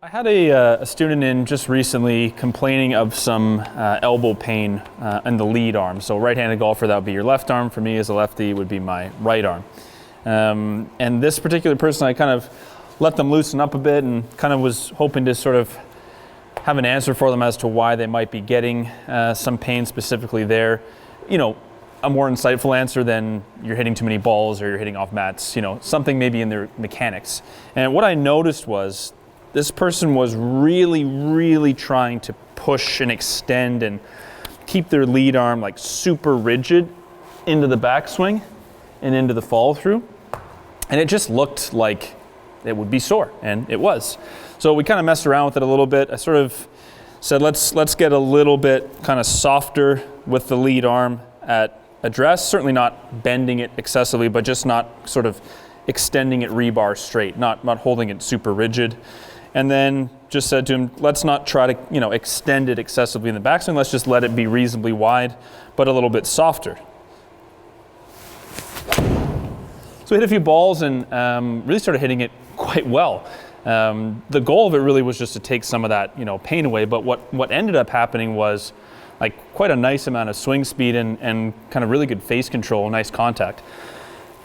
I had a student in just recently complaining of some elbow pain in the lead arm. So right-handed golfer, that would be your left arm. For me as a lefty, it would be my right arm. And this particular person, I kind of let them loosen up a bit and kind of was hoping to sort of have an answer for them as to why they might be getting some pain specifically there. You know, a more insightful answer than you're hitting too many balls or you're hitting off mats, you know, something maybe in their mechanics. And what I noticed was this person was really trying to push and extend and keep their lead arm like super rigid into the backswing and into the follow through. And it just looked like it would be sore, and it was. So we kind of messed around with it a little bit. I sort of said, let's get a little bit kind of softer with the lead arm at address, certainly not bending it excessively, but just not sort of extending it rebar straight, not holding it super rigid. And then just said to him, let's not try to, you know, extend it excessively in the backswing. Let's just let it be reasonably wide, but a little bit softer. So we hit a few balls and really started hitting it quite well. The goal of it really was just to take some of that, you know, pain away. But what ended up happening was like quite a nice amount of swing speed and kind of really good face control, nice contact.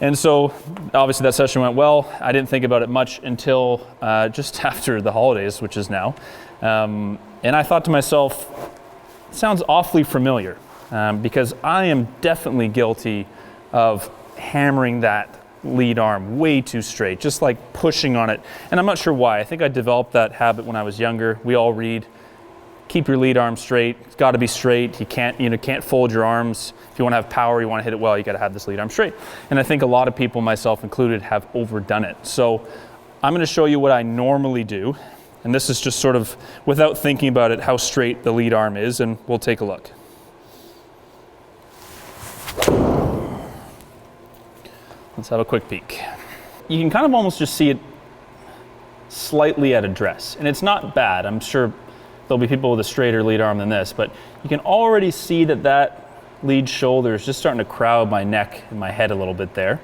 And so obviously that session went well. I didn't think about it much until just after the holidays, which is now. And I thought to myself, it sounds awfully familiar because I am definitely guilty of hammering that lead arm way too straight, just like pushing on it. And I'm not sure why. I think I developed that habit when I was younger. We all read, keep your lead arm straight. It's got to be straight. You can't fold your arms. If you want to have power, you want to hit it well, you got to have this lead arm straight. And I think a lot of people, myself included, have overdone it. So I'm going to show you what I normally do. And this is just sort of, without thinking about it, how straight the lead arm is, and we'll take a look. Let's have a quick peek. You can kind of almost just see it slightly at address. And it's not bad. I'm sure there'll be people with a straighter lead arm than this, but you can already see that lead shoulder is just starting to crowd my neck and my head a little bit there.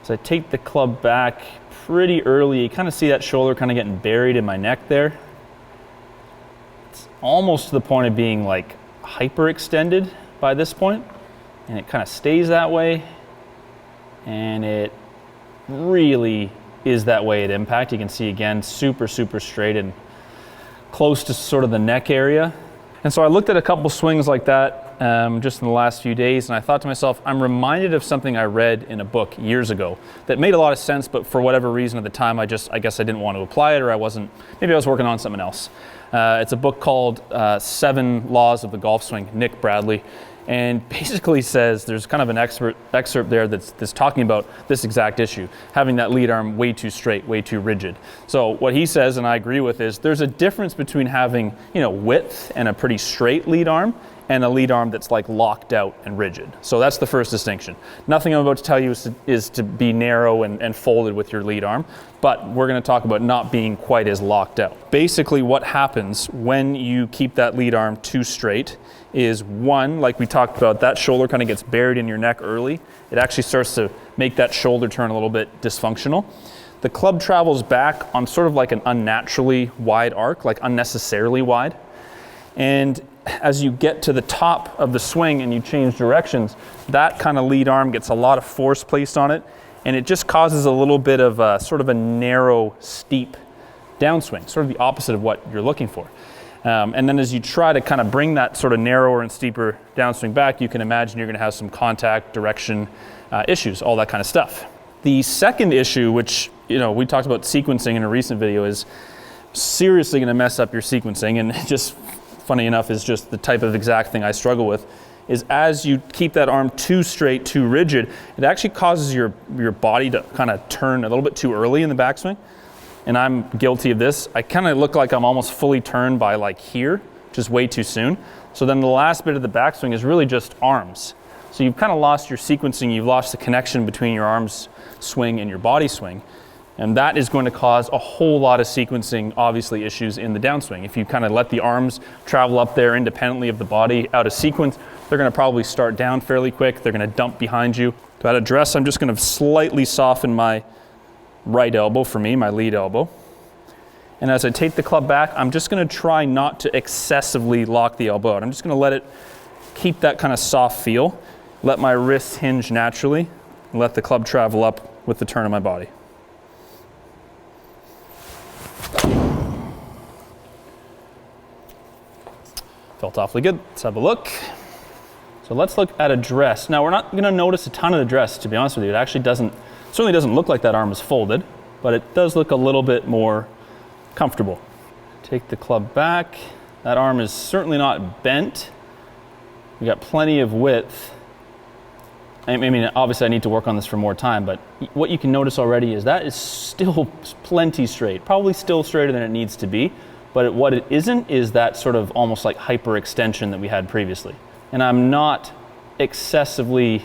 So I take the club back pretty early. You kind of see that shoulder kind of getting buried in my neck there. It's almost to the point of being like hyperextended by this point, and it kind of stays that way. And it really is that way at impact. You can see again, super straight and close to sort of the neck area. And so I looked at a couple swings like that just in the last few days, and I thought to myself, I'm reminded of something I read in a book years ago that made a lot of sense, but for whatever reason at the time, I guess I didn't want to apply it, or maybe I was working on something else. It's a book called 7 Laws of the Golf Swing, Nick Bradley. And basically says, there's kind of an excerpt there that's talking about this exact issue, having that lead arm way too straight, way too rigid. So what he says, and I agree with, is there's a difference between having, you know, width and a pretty straight lead arm and a lead arm that's like locked out and rigid. So that's the first distinction. Nothing I'm about to tell you is to be narrow and folded with your lead arm, but we're going to talk about not being quite as locked out. Basically what happens when you keep that lead arm too straight is, one, like we talked about, that shoulder kind of gets buried in your neck early. It actually starts to make that shoulder turn a little bit dysfunctional. The club travels back on sort of like an unnaturally wide arc, like unnecessarily wide. And as you get to the top of the swing and you change directions, that kind of lead arm gets a lot of force placed on it, and it just causes a little bit of a sort of a narrow, steep downswing, sort of the opposite of what you're looking for. And then as you try to kind of bring that sort of narrower and steeper downswing back, you can imagine you're going to have some contact, direction issues, all that kind of stuff. The second issue, which, you know, we talked about sequencing in a recent video, is seriously going to mess up your sequencing, and just funny enough is just the type of exact thing I struggle with, is as you keep that arm too straight, too rigid, it actually causes your body to kind of turn a little bit too early in the backswing. And I'm guilty of this. I kind of look like I'm almost fully turned by like here, which is way too soon. So then the last bit of the backswing is really just arms. So you've kind of lost your sequencing, you've lost the connection between your arms swing and your body swing. And that is going to cause a whole lot of sequencing, obviously, issues in the downswing. If you kind of let the arms travel up there independently of the body out of sequence, they're going to probably start down fairly quick. They're going to dump behind you. To address, I'm just going to slightly soften my right elbow for me, my lead elbow. And as I take the club back, I'm just gonna try not to excessively lock the elbow out. I'm just gonna let it keep that kind of soft feel, let my wrists hinge naturally, and let the club travel up with the turn of my body. Felt awfully good. Let's have a look. So let's look at address. Now we're not gonna notice a ton of address, to be honest with you. It actually certainly doesn't look like that arm is folded, but it does look a little bit more comfortable. Take the club back. That arm is certainly not bent. We got plenty of width. I mean, obviously I need to work on this for more time, but what you can notice already is that is still plenty straight, probably still straighter than it needs to be, but what it isn't is that sort of almost like hyperextension that we had previously. And I'm not excessively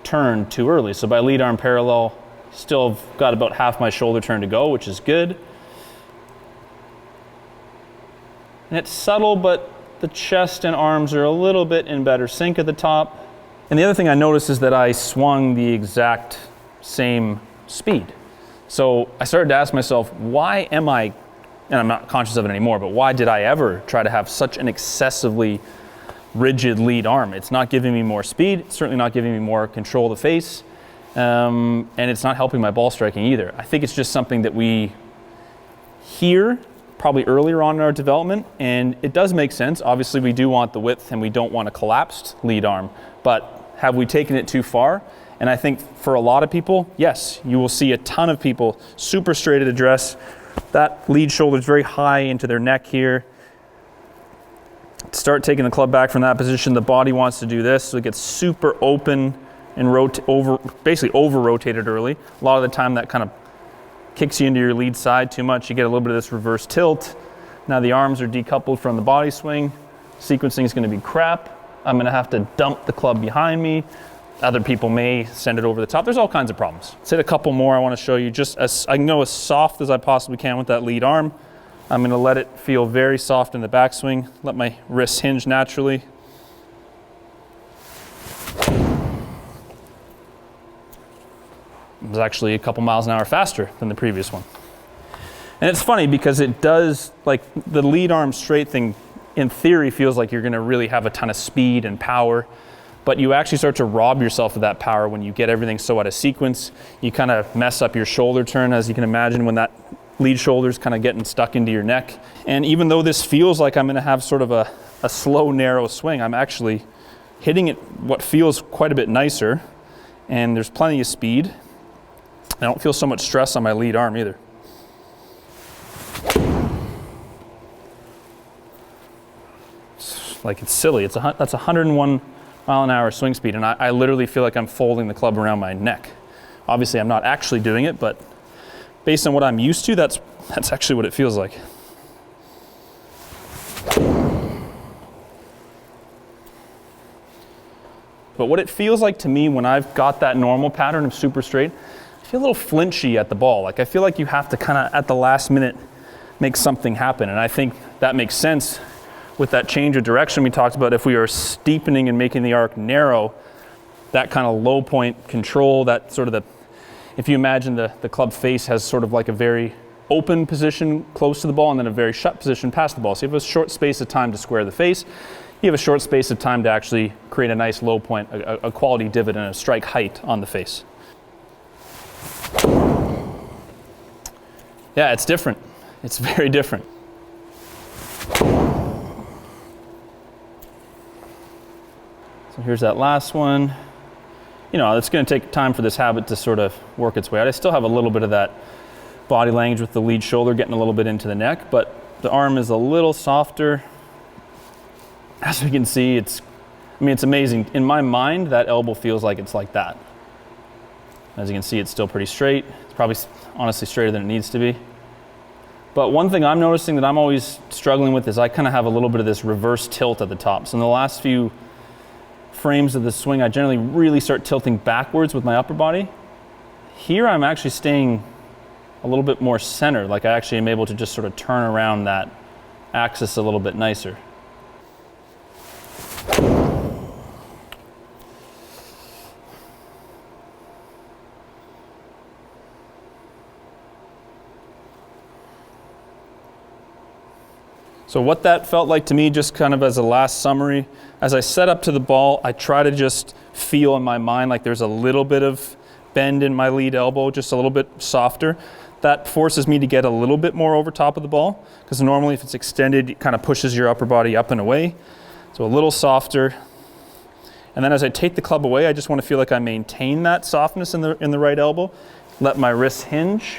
turned too early. So by lead arm parallel, still got about half my shoulder turn to go, which is good. And it's subtle, but the chest and arms are a little bit in better sync at the top. And the other thing I noticed is that I swung the exact same speed. So I started to ask myself, why am I, and I'm not conscious of it anymore, but why did I ever try to have such an excessively rigid lead arm? It's not giving me more speed, it's certainly not giving me more control of the face, and it's not helping my ball striking either. I think it's just something that we hear probably earlier on in our development, and it does make sense. Obviously we do want the width and we don't want a collapsed lead arm, but have we taken it too far? And I think for a lot of people, yes, you will see a ton of people super straight at address. That lead shoulder is very high into their neck here. Start taking the club back from that position. The body wants to do this, so it gets super open and basically over-rotated early. A lot of the time that kind of kicks you into your lead side too much. You get a little bit of this reverse tilt. Now the arms are decoupled from the body swing. Sequencing is going to be crap. I'm going to have to dump the club behind me. Other people may send it over the top. There's all kinds of problems. Let's hit a couple more I want to show you. Just as I can go as soft as I possibly can with that lead arm. I'm going to let it feel very soft in the backswing. Let my wrists hinge naturally. It was actually a couple miles an hour faster than the previous one. And it's funny because it does, like the lead arm straight thing, in theory feels like you're going to really have a ton of speed and power, but you actually start to rob yourself of that power when you get everything so out of sequence. You kind of mess up your shoulder turn, as you can imagine, when that lead shoulder's kind of getting stuck into your neck. And even though this feels like I'm going to have sort of a slow, narrow swing, I'm actually hitting it what feels quite a bit nicer, and there's plenty of speed. I don't feel so much stress on my lead arm either. Like, it's silly. That's 101 mile an hour swing speed, and I literally feel like I'm folding the club around my neck. Obviously, I'm not actually doing it, but based on what I'm used to, that's actually what it feels like. But what it feels like to me when I've got that normal pattern of super straight, I feel a little flinchy at the ball. Like, I feel like you have to kind of, at the last minute, make something happen. And I think that makes sense with that change of direction we talked about. If we are steepening and making the arc narrow, that kind of low point control, that sort of if you imagine the club face has sort of like a very open position close to the ball and then a very shut position past the ball. So you have a short space of time to square the face. You have a short space of time to actually create a nice low point, a quality divot and a strike height on the face. Yeah, it's different. It's very different. So here's that last one. You know, it's going to take time for this habit to sort of work its way out. I still have a little bit of that body language with the lead shoulder getting a little bit into the neck, but the arm is a little softer. As we can see, it's amazing. In my mind, that elbow feels like it's like that. As you can see, it's still pretty straight. It's probably honestly straighter than it needs to be. But one thing I'm noticing that I'm always struggling with is I kind of have a little bit of this reverse tilt at the top. So in the last few frames of the swing, I generally really start tilting backwards with my upper body. Here, I'm actually staying a little bit more centered, like I actually am able to just sort of turn around that axis a little bit nicer. So what that felt like to me, just kind of as a last summary, as I set up to the ball, I try to just feel in my mind like there's a little bit of bend in my lead elbow, just a little bit softer. That forces me to get a little bit more over top of the ball, because normally if it's extended, it kind of pushes your upper body up and away. So a little softer. And then as I take the club away, I just want to feel like I maintain that softness in the right elbow. Let my wrists hinge.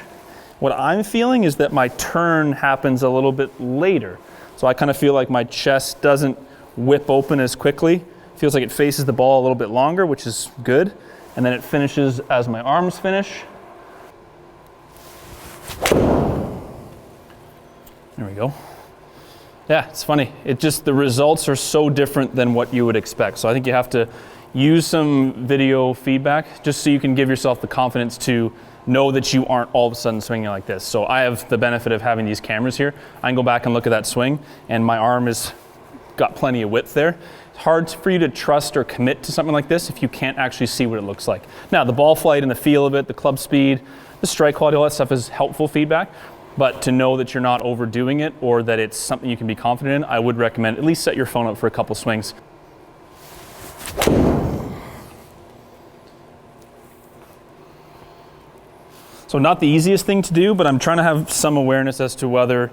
What I'm feeling is that my turn happens a little bit later. So I kind of feel like my chest doesn't whip open as quickly. Feels like it faces the ball a little bit longer, which is good. And then it finishes as my arms finish. There we go. Yeah, it's funny. The results are so different than what you would expect. So I think you have to use some video feedback just so you can give yourself the confidence to know that you aren't all of a sudden swinging like this. So I have the benefit of having these cameras here. I can go back and look at that swing, and my arm has got plenty of width there. It's hard for you to trust or commit to something like this if you can't actually see what it looks like. Now, the ball flight and the feel of it, the club speed, the strike quality, all that stuff is helpful feedback. But to know that you're not overdoing it or that it's something you can be confident in, I would recommend at least set your phone up for a couple swings. So not the easiest thing to do, but I'm trying to have some awareness as to whether,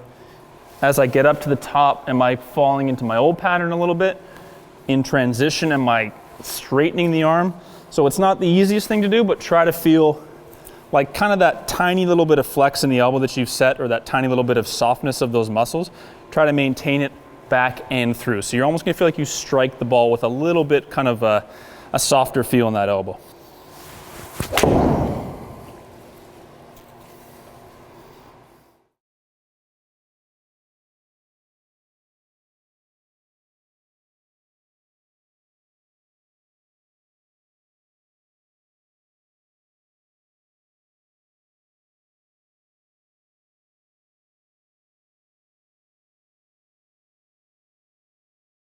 as I get up to the top, am I falling into my old pattern a little bit? In transition, am I straightening the arm? So it's not the easiest thing to do, but try to feel like kind of that tiny little bit of flex in the elbow that you've set, or that tiny little bit of softness of those muscles. Try to maintain it back and through. So you're almost gonna feel like you strike the ball with a little bit kind of a softer feel in that elbow.